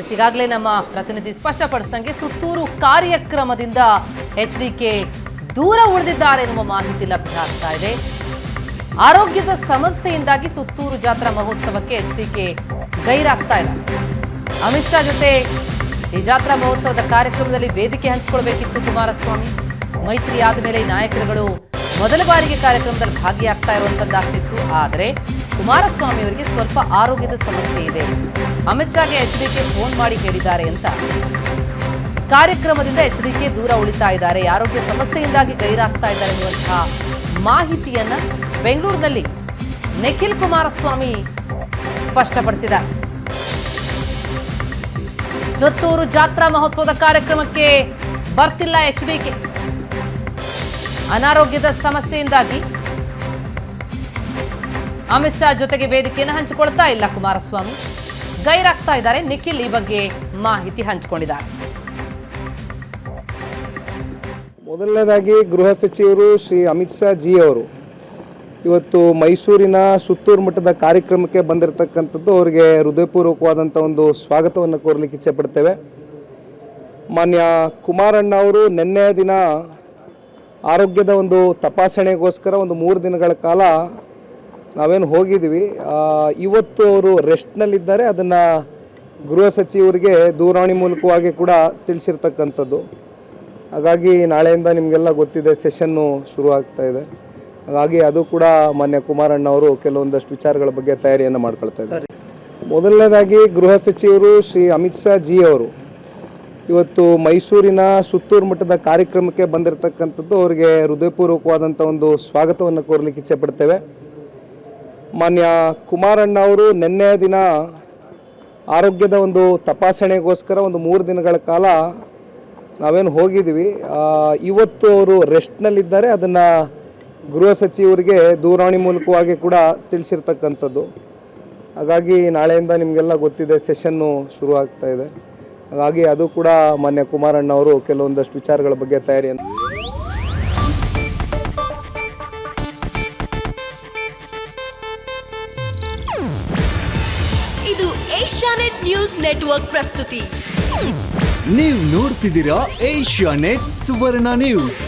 ಈಗಾಗಲೇ ನಮ್ಮ ಪ್ರತಿನಿಧಿ ಸ್ಪಷ್ಟಪಡಿಸಿದಂಗೆ ಸುತ್ತೂರು ಕಾರ್ಯಕ್ರಮದಿಂದ ಎಚ್ಡಿಕೆ ದೂರ ಉಳಿದಿದ್ದಾರೆ ಎನ್ನುವ ಮಾಹಿತಿ ಲಭ್ಯ ಆಗ್ತಾ ಇದೆ. ಆರೋಗ್ಯದ ಸಮಸ್ಯೆಯಿಂದಾಗಿ ಸುತ್ತೂರು ಜಾತ್ರಾ ಮಹೋತ್ಸವಕ್ಕೆ ಎಚ್ಡಿಕೆ ಗೈರಾಗ್ತಾ ಇದೆ. ಅಮಿತ್ ಶಾ ಜೊತೆ ಈ ಜಾತ್ರಾ ಮಹೋತ್ಸವದ ಕಾರ್ಯಕ್ರಮದಲ್ಲಿ ವೇದಿಕೆ ಹಂಚಿಕೊಳ್ಬೇಕಿತ್ತು ಕುಮಾರಸ್ವಾಮಿ. ಮೈತ್ರಿ ಆದ ಮೇಲೆ ಈ ನಾಯಕರುಗಳು ಮೊದಲ ಬಾರಿಗೆ ಕಾರ್ಯಕ್ರಮದಲ್ಲಿ ಭಾಗಿಯಾಗ್ತಾ ಇರುವಂತದ್ದಾಗ್ತಿತ್ತು. ಆದರೆ ಕುಮಾರಸ್ವಾಮಿ ಅವರಿಗೆ ಸ್ವಲ್ಪ ಆರೋಗ್ಯದ ಸಮಸ್ಯೆ ಇದೆ. ಅಮಿತ್ ಶಾಗೆ ಎಚ್ಡಿಕೆ ಫೋನ್ ಮಾಡಿ ಹೇಳಿದ್ದಾರೆ ಅಂತ ಕಾರ್ಯಕ್ರಮದಿಂದ ಎಚ್ಡಿಕೆ ದೂರ ಉಳಿತಾ ಇದ್ದಾರೆ, ಆರೋಗ್ಯ ಸಮಸ್ಯೆಯಿಂದಾಗಿ ಗೈರಾಗ್ತಾ ಇದ್ದಾರೆ ಎನ್ನುವಂತಹ ಮಾಹಿತಿಯನ್ನ ಬೆಂಗಳೂರಿನಲ್ಲಿ ನಿಖಿಲ್ ಕುಮಾರಸ್ವಾಮಿ ಸ್ಪಷ್ಟಪಡಿಸಿದ್ದಾರೆ. ಸುತ್ತೂರು ಜಾತ್ರಾ ಮಹೋತ್ಸವದ ಕಾರ್ಯಕ್ರಮಕ್ಕೆ ಬರ್ತಿಲ್ಲ ಎಚ್ಡಿಕೆ. ಅನಾರೋಗ್ಯದ ಸಮಸ್ಯೆಯಿಂದಾಗಿ ಅಮಿತ್ ಶಾ ಜೊತೆಗೆ ವೇದಿಕೆಯನ್ನು ಹಂಚಿಕೊಳ್ತಾ ಇಲ್ಲ ಕುಮಾರಸ್ವಾಮಿ, ಗೈರಾಗ್ತಾ ಇದ್ದಾರೆ. ನಿಖಿಲ್ ಈ ಬಗ್ಗೆ ಮಾಹಿತಿ ಹಂಚಿಕೊಂಡಿದ್ದಾರೆ. ಮೊದಲನೇದಾಗಿ ಗೃಹ ಸಚಿವರು ಶ್ರೀ ಅಮಿತ್ ಶಾ ಜಿ ಅವರು ಇವತ್ತು ಮೈಸೂರಿನ ಸುತ್ತೂರು ಮಠದ ಕಾರ್ಯಕ್ರಮಕ್ಕೆ ಬಂದಿರತಕ್ಕಂಥದ್ದು ಅವರಿಗೆ ಹೃದಯಪೂರ್ವಕವಾದಂಥ ಒಂದು ಸ್ವಾಗತವನ್ನು ಕೋರಲಿಕ್ಕೆ ಇಚ್ಛೆಪಡ್ತೇವೆ. ಮಾನ್ಯ ಕುಮಾರಣ್ಣ ಅವರು ನಿನ್ನೆ ದಿನ ಆರೋಗ್ಯದ ಒಂದು ತಪಾಸಣೆಗೋಸ್ಕರ ಒಂದು 3 ದಿನಗಳ ಕಾಲ ನಾವೇನು ಹೋಗಿದ್ದೀವಿ. ಇವತ್ತು ಅವರು ರೆಸ್ಟ್ನಲ್ಲಿದ್ದಾರೆ. ಅದನ್ನು ಗೃಹ ಸಚಿವರಿಗೆ ದೂರವಾಣಿ ಮೂಲಕವಾಗಿ ಕೂಡ ತಿಳಿಸಿರ್ತಕ್ಕಂಥದ್ದು. ಹಾಗಾಗಿ ನಾಳೆಯಿಂದ ನಿಮಗೆಲ್ಲ ಗೊತ್ತಿದೆ ಸೆಷನ್ನು ಶುರುವಾಗ್ತಾ ಇದೆ. ಹಾಗಾಗಿ ಅದು ಕೂಡ ಮಾನ್ಯ ಕುಮಾರಣ್ಣ ಅವರು ಕೆಲವೊಂದಷ್ಟು ವಿಚಾರಗಳ ಬಗ್ಗೆ ತಯಾರಿಯನ್ನು ಮಾಡ್ಕೊಳ್ತಾ ಇದ್ದಾರೆ. ಮೊದಲನೇದಾಗಿ ಗೃಹ ಸಚಿವರು ಶ್ರೀ ಅಮಿತ್ ಶಾ ಜಿ ಅವರು ಇವತ್ತು ಮೈಸೂರಿನ ಸುತ್ತೂರು ಮಠದ ಕಾರ್ಯಕ್ರಮಕ್ಕೆ ಬಂದಿರತಕ್ಕಂಥದ್ದು ಅವರಿಗೆ ಹೃದಯಪೂರ್ವಕವಾದಂಥ ಒಂದು ಸ್ವಾಗತವನ್ನು ಕೋರಲಿಕ್ಕೆ ಇಚ್ಛೆಪಡ್ತೇವೆ. ಮಾನ್ಯ ಕುಮಾರಣ್ಣ ಅವರು ನಿನ್ನೆ ದಿನ ಆರೋಗ್ಯದ ಒಂದು ತಪಾಸಣೆಗೋಸ್ಕರ ಒಂದು 3 ದಿನಗಳ ಕಾಲ ನಾವೇನು ಹೋಗಿದ್ದೀವಿ. ಇವತ್ತು ಅವರು ರೆಸ್ಟ್ನಲ್ಲಿದ್ದಾರೆ. ಅದನ್ನು ಗೃಹ ಸಚಿವರಿಗೆ ದೂರವಾಣಿ ಮೂಲಕವಾಗಿ ಕೂಡ ತಿಳಿಸಿರ್ತಕ್ಕಂಥದ್ದು. ಹಾಗಾಗಿ ನಾಳೆಯಿಂದ ನಿಮಗೆಲ್ಲ ಗೊತ್ತಿದೆ ಸೆಷನ್ನು ಶುರುವಾಗ್ತಾ ಇದೆ. ಹಾಗಾಗಿ ಅದು ಕೂಡ ಮಾನ್ಯ ಕುಮಾರಣ್ಣ ಅವರು ಕೆಲವೊಂದಷ್ಟು ವಿಚಾರಗಳ ಬಗ್ಗೆ ತಯಾರಿಯನ್ನು ಇದು ಏಷ್ಯಾನೆಟ್ ನ್ಯೂಸ್ ನೆಟ್ವರ್ಕ್ ಪ್ರಸ್ತುತಿ. ನೀವು ನೋಡ್ತಿದ್ದೀರಾ ಏಷ್ಯಾನೆಟ್ ಸುವರ್ಣ ನ್ಯೂಸ್.